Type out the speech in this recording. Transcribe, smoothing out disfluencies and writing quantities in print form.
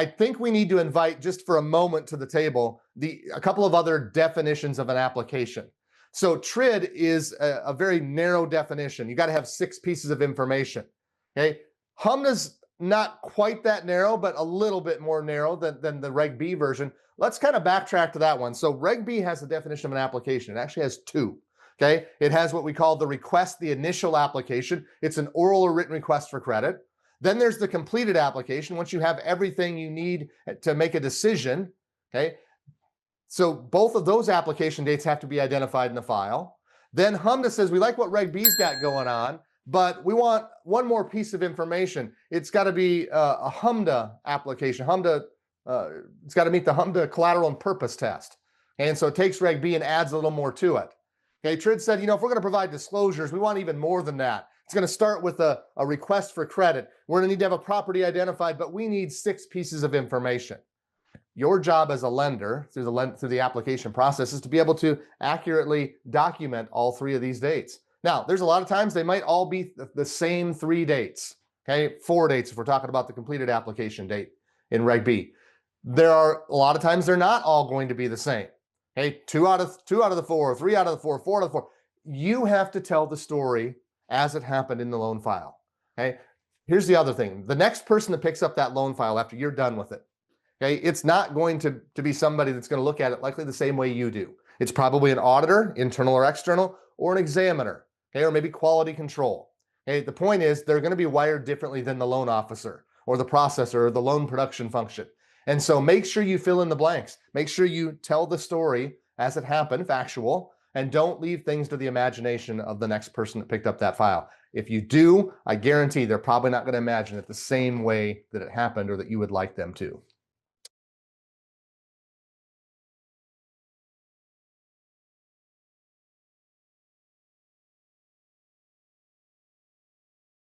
I think we need to invite just for a moment to the table a couple of other definitions of an application. So TRID is a very narrow definition. You got to have 6 pieces of information. Okay, HMDA's not quite that narrow, but a little bit more narrow than the Reg B version. Let's kind of backtrack to that one. So Reg B has the definition of an application. It actually has 2. Okay, it has what we call the request, the initial application. It's an oral or written request for credit. Then there's the completed application, once you have everything you need to make a decision. Okay, so both of those application dates have to be identified in the file. Then HMDA says, we like what Reg B's got going on, but we want one more piece of information. It's got to be a HMDA application. HMDA, it's got to meet the HMDA collateral and purpose test. And so it takes Reg B and adds a little more to it. Okay, TRID said, if we're going to provide disclosures, we want even more than that. It's going to start with a request for credit. We're going to need to have a property identified, but we need 6 pieces of information. Your job as a lender through the application process is to be able to accurately document all 3 of these dates. Now, there's a lot of times they might all be the same 3 dates. Okay, 4 dates if we're talking about the completed application date in Reg B. There are a lot of times they're not all going to be the same. Okay, 2 out of the 4, 3 out of the 4, 4 out of the 4. You have to tell the story as it happened in the loan file. Okay, here's the other thing. The next person that picks up that loan file after you're done with it, okay, it's not going to be somebody that's going to look at it likely the same way you do. It's probably an auditor, internal or external, or an examiner, okay, or maybe quality control. Okay, the point is they're going to be wired differently than the loan officer or the processor or the loan production function. And so make sure you fill in the blanks. Make sure you tell the story as it happened, factual, and don't leave things to the imagination of the next person that picked up that file. If you do, I guarantee they're probably not going to imagine it the same way that it happened or that you would like them to.